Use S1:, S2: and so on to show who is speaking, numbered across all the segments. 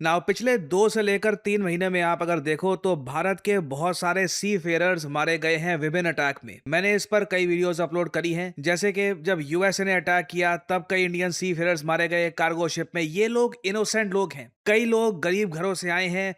S1: Now पिछले 2 से लेकर 3 महीने में आप अगर देखो तो भारत के बहुत सारे सी फेयरर्स मारे गए हैं विभिन्न अटैक में। मैंने इस पर कई वीडियोस अपलोड करी हैं, जैसे कि जब यूएसए ने अटैक किया तब कई इंडियन सी फेयरर्स मारे गए कार्गो शिप में। ये लोग इनोसेंट लोग हैं, कई लोग गरीब घरों से आए हैं,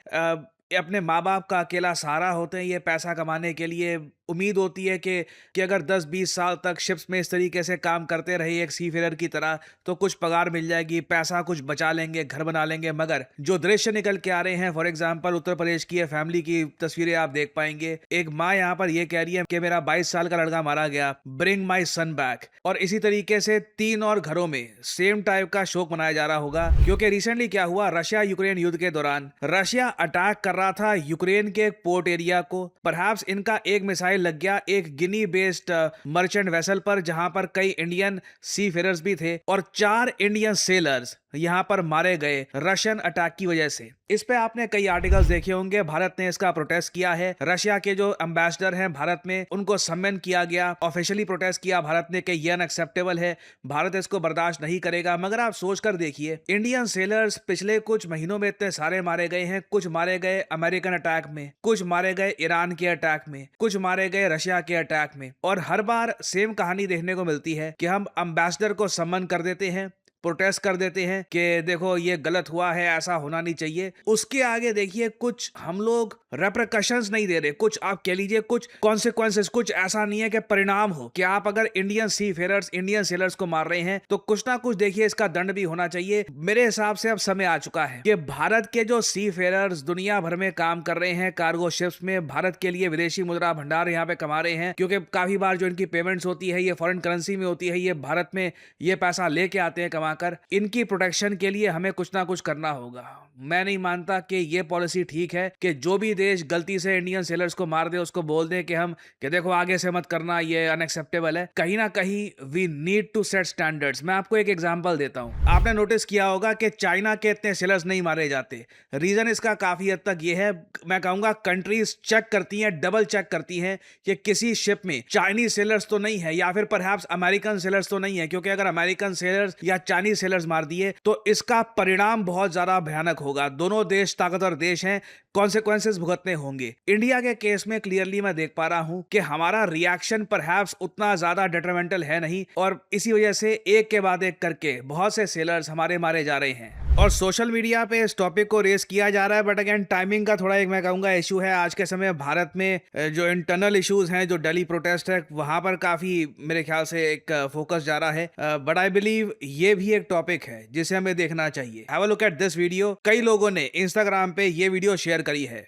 S1: अपने माँ बाप का अकेला सहारा होते हैं। ये पैसा कमाने के लिए उम्मीद होती है कि अगर 10-20 साल तक शिप्स में इस तरीके से काम करते रहे एक सीफेरर की तरह तो कुछ पगार मिल जाएगी, पैसा कुछ बचा लेंगे, घर बना लेंगे। मगर जो दृश्य निकल के आ रहे हैं, फॉर एग्जांपल उत्तर प्रदेश की फैमिली की तस्वीरें आप देख पाएंगे। एक माँ यहाँ पर ये कह रही है कि मेरा 22 साल का लड़का मारा गया, ब्रिंग माई सन बैक। और इसी तरीके से 3 और घरों में सेम टाइप का शोक मनाया जा रहा होगा, क्योंकि रिसेंटली क्या हुआ, रशिया यूक्रेन युद्ध के दौरान रशिया अटैक कर रहा था यूक्रेन के एक पोर्ट एरिया को। परहैप्स इनका एक मिसाइल लग गया एक गिनी बेस्ड मर्चेंट वेसल पर, जहां पर कई इंडियन सी फेरर्स भी थे और 4 इंडियन सेलर्स यहां पर मारे गए रशियन अटैक की वजह से। इस पे आपने कई आर्टिकल्स देखे होंगे। भारत ने इसका प्रोटेस्ट किया है। रशिया के जो एम्बेसडर हैं भारत में, उनको सम्मेलन किया गया, ऑफिशियली प्रोटेस्ट किया भारत ने कि ये अनएक्सेप्टेबल है, भारत इसको बर्दाश्त नहीं करेगा। मगर आप सोच कर देखिए, इंडियन सेलर्स पिछले कुछ महीनों में इतने सारे मारे गए हैं। कुछ मारे गए अमेरिकन अटैक में, कुछ मारे गए ईरान के अटैक में, कुछ मारे गए रशिया के अटैक में। और हर बार सेम कहानी देखने को मिलती है कि हम एम्बेसडर को सम्मान कर देते हैं, प्रोटेस्ट कर देते हैं कि देखो ये गलत हुआ है, ऐसा होना नहीं चाहिए। उसके आगे देखिए कुछ हम लोग रेपरकशंस नहीं दे रहे, कुछ आप कह लीजिए कुछ कॉन्सिक्वेंसेस, कुछ ऐसा नहीं है कि परिणाम हो कि आप अगर इंडियन सी फेरर्स, इंडियन सेलर्स को मार रहे हैं तो कुछ ना कुछ देखिए इसका दंड भी होना चाहिए। मेरे हिसाब से अब समय आ चुका है कि भारत के जो सी फेरर्स दुनिया भर में काम कर रहे हैं कार्गो शिप्स में, भारत के लिए विदेशी मुद्रा भंडार यहाँ पे कमा रहे हैं, क्योंकि काफी बार जो इनकी पेमेंट्स होती है ये फॉरेन करेंसी में होती है, ये भारत में ये पैसा लेके आते हैं कमा कर। इनकी प्रोटेक्शन के लिए हमें कुछ ना कुछ करना होगा। मैं नहीं मानता कि ये पॉलिसी ठीक है कि जो भी देश गलती से इंडियन सेलर्स को मार दे उसको बोल दे कि देखो आगे से मत करना, ये अनएक्सेप्टेबल है। कहीं ना कहीं we need to set standards. मैं आपको एक एग्जांपल देता हूं। आपने नोटिस किया होगा कि चाइना के इतने सेलर्स नहीं मारे जाते। रीजन इसका काफी हद तक ये है, मैं कहूंगा कंट्रीज चेक करती हैं, डबल चेक करती हैं कि किसी शिप में चाइनीज सेलर्स तो नहीं है या फिर परहैप्स अमेरिकन सेलर्स तो नहीं है, क्योंकि अगर अमेरिकन सेलर्स या चाइनीज सेलर्स मार दिए तो इसका परिणाम बहुत ज्यादा भयानक होगा। दोनों देश ताकतवर देश हैं, कॉन्सिक्वेंसेस भुगतने होंगे। इंडिया के केस में क्लियरली मैं देख पा रहा हूं कि हमारा रिएक्शन परहैप्स उतना ज्यादा डेट्रीमेंटल है नहीं, और इसी वजह से एक के बाद एक करके बहुत से सेलर्स हमारे मारे जा रहे हैं और सोशल मीडिया पे इस टॉपिक को रेस किया जा रहा है। बट अगेन टाइमिंग का थोड़ा एक मैं कहूंगा इशू है। आज के समय भारत में जो इंटरनल इश्यूज हैं, जो दिल्ली प्रोटेस्ट है, वहां पर काफी मेरे ख्याल से एक फोकस जा रहा है। बट आई बिलीव ये भी एक टॉपिक है जिसे हमें देखना चाहिए। Have a look at this video. कई लोगों ने इंस्टाग्राम पे ये वीडियो शेयर करी है।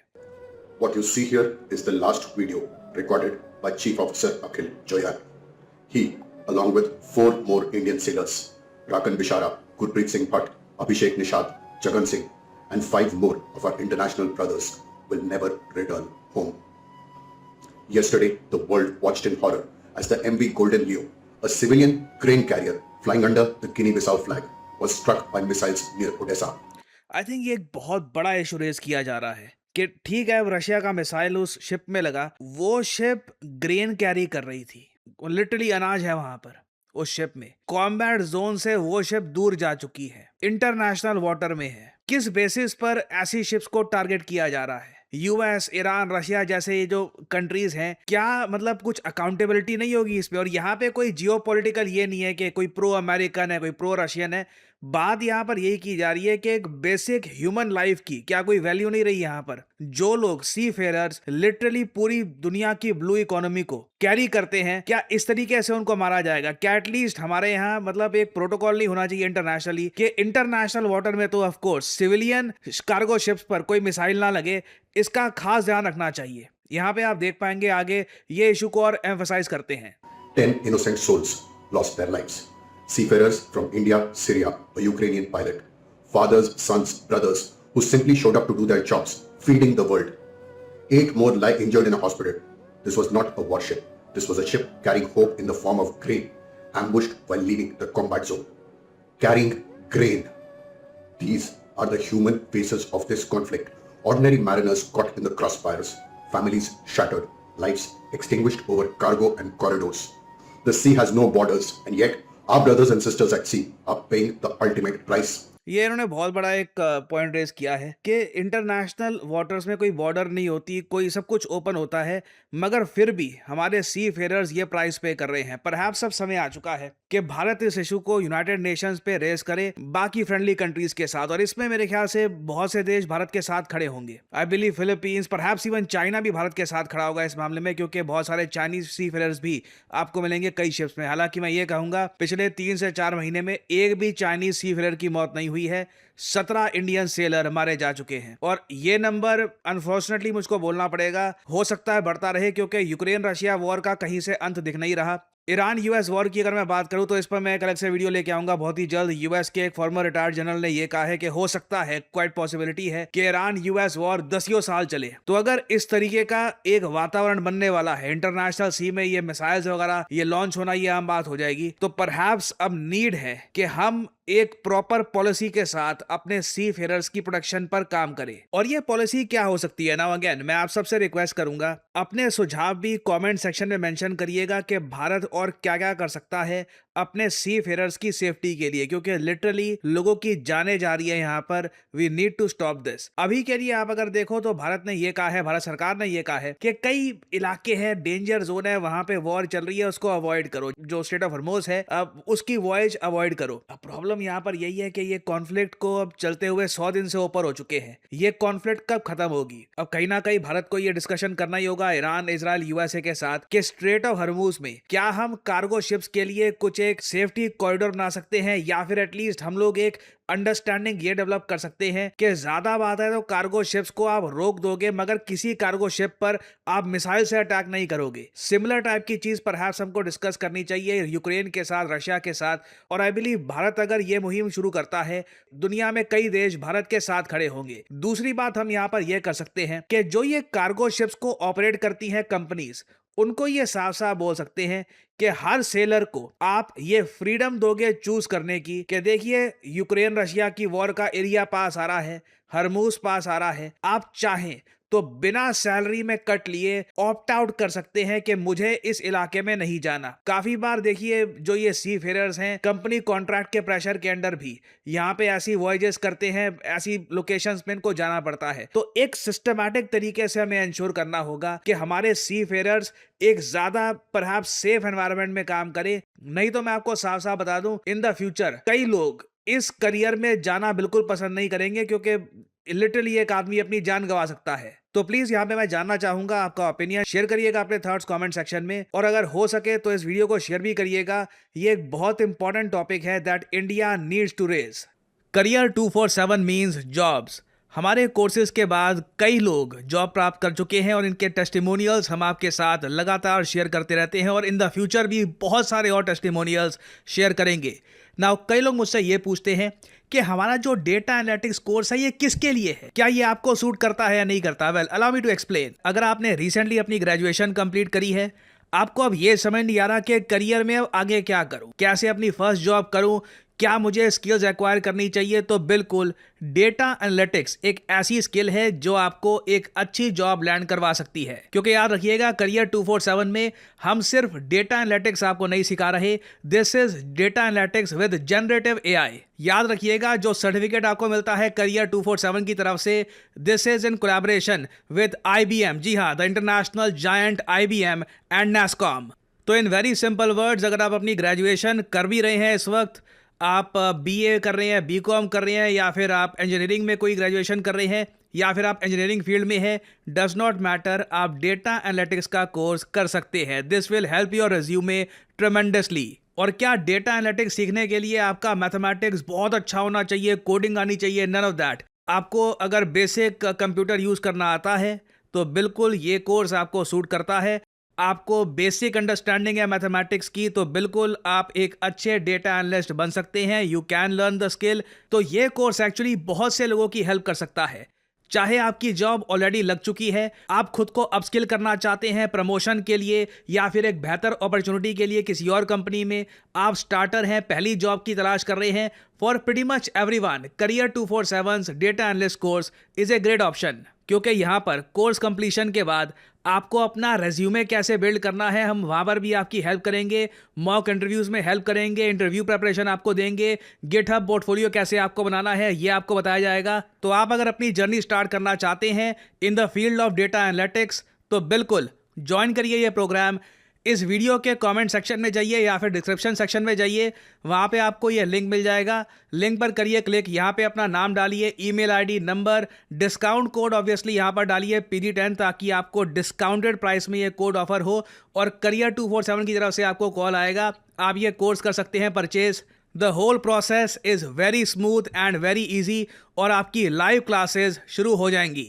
S2: What you see here is the last video recorded by Chief Officer Akhil Joyar. He, along with 4 more Indian sailors, Rakan Bishara, Gurpreet Singh Bhatt, Abhishek Nishad, Jagan Singh, and 5 more of our international brothers will never return home. Yesterday, the world watched in horror as the MV Golden Leo, a civilian crane carrier flying under the Guinea-Bissau flag, was struck by missiles near Odessa.
S1: I think ये एक बहुत बड़ा issue raise किया जा रहा है कि ठीक है रशिया का मिसाइल उस शिप में लगा, वो शिप ग्रेन कैरी कर रही थी, लिटरली अनाज है वहां पर उस शिप में। कॉम्बैट जोन से वो शिप दूर जा चुकी है, इंटरनेशनल वाटर में है। किस बेसिस पर ऐसी शिप्स को टारगेट किया जा रहा है? यूएस, ईरान, रशिया जैसे ये जो कंट्रीज हैं, क्या मतलब कुछ अकाउंटेबिलिटी नहीं होगी इस पे? और यहाँ पे कोई जियोपॉलिटिकल ये नहीं है कि कोई प्रो अमेरिकन है, कोई प्रो रशियन है। बात यहाँ पर यही की जा रही है कि एक बेसिक ह्यूमन लाइफ की क्या कोई वैल्यू नहीं रही यहाँ पर? जो लोग सी फेयरर्स लिटरली पूरी दुनिया की ब्लू इकोनॉमी को कैरी करते हैं, क्या इस तरीके से उनको मारा जाएगा? क्या एटलीस्ट हमारे यहाँ मतलब एक प्रोटोकॉल नहीं होना चाहिए इंटरनेशनली कि इंटरनेशनल वाटर में तो of course civilian cargo ships पर कोई मिसाइल ना लगे, इसका खास ध्यान रखना चाहिए। यहाँ पे आप देख पाएंगे आगे ये इशू को और एम्फसाइज करते हैं।
S2: 10 innocent souls lost their lives. Seafarers from India, Syria, a Ukrainian pilot. Fathers, sons, brothers who simply showed up to do their jobs, feeding the world. 8 more lie injured in a hospital. This was not a warship. This was a ship carrying hope in the form of grain, ambushed while leaving the combat zone. Carrying grain. These are the human faces of this conflict. Ordinary mariners caught in the crossfires, families shattered, lives extinguished over cargo and corridors. The sea has no borders, and yet our brothers and sisters at sea are paying the ultimate price.
S1: ये इन्होंने बहुत बड़ा एक point raise किया है कि international waters में कोई बॉर्डर नहीं होती, कोई सब कुछ ओपन होता है, मगर फिर भी हमारे सी फेरर्स ये प्राइस पे कर रहे हैं। परहैप्स अब समय आ चुका है कि भारत इस इशू को यूनाइटेड नेशंस पे रेज करे बाकी फ्रेंडली कंट्रीज के साथ, और इसमें मेरे ख्याल से बहुत से देश भारत के साथ खड़े होंगे। I believe Philippines, perhaps even China भी भारत के साथ खड़ा होगा इस मामले में, क्योंकि बहुत सारे चाइनीज सी फेरर्स भी आपको मिलेंगे कई शिप्स में। हालांकि मैं ये कहूंगा पिछले 3 से 4 महीने में एक भी चाइनीज सी फेरर की मौत नहीं हुई है। 17 इंडियन सेलर मारे जा चुके हैं, और ये नंबर अनफॉर्चुनेटली मुझको बोलना पड़ेगा हो सकता है बढ़ता रहे, क्योंकि यूक्रेन रशिया वॉर का कहीं से अंत दिख नहीं रहा। ईरान यूएस वॉर की अगर मैं बात करूं तो इस पर मैं एक अलग से वीडियो लेके आऊंगा बहुत ही जल्द। यूएस के एक फॉर्मर रिटायर्ड जनरल ने यह कहा है कि हो सकता है, क्वाइट पॉसिबिलिटी है कि ईरान यूएस वॉर 10 साल चले। तो अगर इस तरीके का एक वातावरण बनने वाला है इंटरनेशनल सी में, ये मिसाइल्स वगैरह ये लॉन्च होना ये आम बात हो जाएगी, तो परहैप्स अब नीड है कि हम एक प्रॉपर पॉलिसी के साथ अपने सी फेरर्स की प्रोटेक्शन पर काम करें। और ये पॉलिसी क्या हो सकती है? नाउ अगेन मैं आप सबसे रिक्वेस्ट करूंगा, अपने सुझाव भी कमेंट सेक्शन में मेंशन करिएगा कि भारत और क्या क्या कर सकता है अपने सी फेरर्स की सेफ्टी के लिए, क्योंकि लिटरली लोगों की जाने जा रही है यहाँ पर। We need to stop this. अभी के लिए आप अगर देखो तो भारत ने ये कहा है, भारत सरकार ने ये कहा है कि कई इलाके हैं, डेंजर जोन है, वहां पे वॉर चल रही है, उसको अवॉइड करो। जो स्टेट ऑफ हॉर्मुज है अब उसकी वॉयज अवॉइड करो। अब प्रॉब्लम यहाँ पर यही है कि ये कॉन्फ्लिक्ट को अब चलते हुए 100 दिन से ऊपर हो चुके हैं। ये कॉन्फ्लिक्ट कब खत्म होगी? अब कहीं ना कहीं भारत को ये डिस्कशन करना ही होगा ईरान, इजराइल, यूएसए के साथ कि स्ट्रेट ऑफ हॉर्मुज में क्या हम कार्गो शिप्स के लिए कुछ एक सेफ्टी कॉरिडोर बना सकते हैं, या फिर एटलीस्ट हम लोग एक अंडरस्टैंडिंग ये डेवलप कर सकते हैं कि ज्यादा बात है तो कार्गो शिप्स को आप रोक दोगे, मगर किसी कार्गो शिप पर आप मिसाइल से अटैक नहीं करोगे। सिमिलर टाइप की चीज परहैप्स हमको डिस्कस करनी चाहिए यूक्रेन के साथ, रशिया के साथ। और आई बिलीव भारत अगर ये मुहिम शुरू करता है, दुनिया में कई देश भारत के साथ खड़े होंगे। दूसरी बात हम यहाँ पर यह कर सकते हैं कि जो ये कार्गो शिप्स को ऑपरेट करती हैं कंपनीज, उनको ये साफ साफ बोल सकते हैं कि हर सेलर को आप ये फ्रीडम दोगे चूज करने की कि देखिए यूक्रेन रशिया की वॉर का एरिया पास आ रहा है, हरमुज पास आ रहा है, आप चाहें तो बिना सैलरी में कट लिए ऑप्ट आउट कर सकते हैं कि मुझे इस इलाके में नहीं जाना। काफी बार देखिए जो ये सी फेरर्स हैं, कंपनी कॉन्ट्रैक्ट के प्रेशर के अंडर भी यहाँ पे ऐसी वॉयजेस करते हैं, ऐसी लोकेशंस में इनको जाना पड़ता है। तो एक सिस्टमैटिक तरीके से हमें इंश्योर करना होगा कि हमारे सी फेरर्स एक ज्यादा परहैप्स सेफ एनवायरनमेंट में काम करे। नहीं तो मैं आपको साफ साफ बता दूं, इन द फ्यूचर कई लोग इस करियर में जाना बिल्कुल पसंद नहीं करेंगे, क्योंकि लिटरली एक आदमी अपनी जान गंवा सकता है। तो प्लीज यहाँ पे मैं जानना चाहूंगा आपका ओपिनियन, शेयर करिएगा अपने थॉट्स कमेंट सेक्शन में, और अगर हो सके तो इस वीडियो को शेयर भी करिएगा। ये एक बहुत इंपॉर्टेंट टॉपिक है that India needs to raise. Career 247 means jobs. हमारे कोर्सेज के बाद कई लोग जॉब प्राप्त कर चुके हैं, और इनके टेस्टिमोनियल्स हम आपके साथ लगातार शेयर करते रहते हैं, और इन द फ्यूचर भी बहुत सारे और टेस्टिमोनियल्स शेयर करेंगे। नाउ कई लोग मुझसे ये पूछते हैं कि हमारा जो डेटा एनालिटिक्स कोर्स है ये किसके लिए है, क्या ये आपको सूट करता है या नहीं करता? Well, allow me to explain. अगर आपने रिसेंटली अपनी ग्रेजुएशन कंप्लीट करी है, आपको अब ये समझ नहीं आ रहा कि करियर में अब आगे क्या करूं, कैसे अपनी फर्स्ट जॉब करूं, क्या मुझे स्किल्स एक्वायर करनी चाहिए, तो बिल्कुल डेटा एनालिटिक्स एक ऐसी स्किल है जो आपको एक अच्छी जॉब लैंड करवा सकती है। क्योंकि याद रखिएगा, करियर 247 में हम सिर्फ डेटा एनालिटिक्स आपको नहीं सिखा रहे, this is data analytics with generative AI. याद रखिएगा, जो सर्टिफिकेट आपको मिलता है करियर 247 की तरफ से, this is in collaboration with IBM। जी हाँ, the international giant IBM and NASSCOM। तो इन वेरी सिंपल वर्ड्स, अगर आप अपनी ग्रेजुएशन कर भी रहे हैं इस वक्त, आप BA कर रहे हैं, BCom कर रहे हैं, या फिर आप इंजीनियरिंग में कोई ग्रेजुएशन कर रहे हैं, या फिर आप इंजीनियरिंग फील्ड में हैं, डज नॉट मैटर, आप डेटा एनालिटिक्स का कोर्स कर सकते हैं। This will help your resume tremendously. और क्या डेटा एनालिटिक्स सीखने के लिए आपका मैथमेटिक्स बहुत अच्छा होना चाहिए, कोडिंग आनी चाहिए? None of that. आपको अगर बेसिक कंप्यूटर यूज करना आता है तो बिल्कुल ये कोर्स आपको सूट करता है। आपको बेसिक अंडरस्टैंडिंग है मैथमेटिक्स की, तो बिल्कुल आप एक अच्छे डेटा एनालिस्ट बन सकते हैं। You can learn the skill. तो ये कोर्स एक्चुअली बहुत से लोगों की हेल्प कर सकता है। चाहे आपकी जॉब ऑलरेडी लग चुकी है, आप खुद को अपस्किल करना चाहते हैं प्रमोशन के लिए, या फिर एक बेहतर अपॉर्चुनिटी के लिए किसी और कंपनी में, आप स्टार्टर हैं, पहली जॉब की तलाश कर रहे हैं, for pretty much everyone, career 247's data analyst course is a great option, क्योंकि यहाँ पर कोर्स कंप्लीशन के बाद आपको अपना रेज्यूमे कैसे बिल्ड करना है, हम वहाँ पर भी आपकी हेल्प करेंगे, मॉक इंटरव्यूज़ में हेल्प करेंगे, इंटरव्यू प्रेपरेशन आपको देंगे, गिटहब पोर्टफोलियो कैसे आपको बनाना है ये आपको बताया जाएगा। तो आप अगर अपनी जर्नी स्टार्ट करना चाहते हैं in the field of data analytics तो बिल्कुल ज्वाइन करिए ये प्रोग्राम। इस वीडियो के कमेंट सेक्शन में जाइए या फिर डिस्क्रिप्शन सेक्शन में जाइए, वहाँ पे आपको ये लिंक मिल जाएगा। लिंक पर करिए क्लिक, यहाँ पे अपना नाम डालिए, email ID, number, discount code obviously यहाँ पर डालिए PD10, ताकि आपको डिस्काउंटेड प्राइस में ये कोड ऑफर हो और करियर 247 की तरफ से आपको कॉल आएगा, आप ये कोर्स कर सकते हैं purchase. The whole process is very smooth and very easy और आपकी लाइव क्लासेज शुरू हो जाएंगी।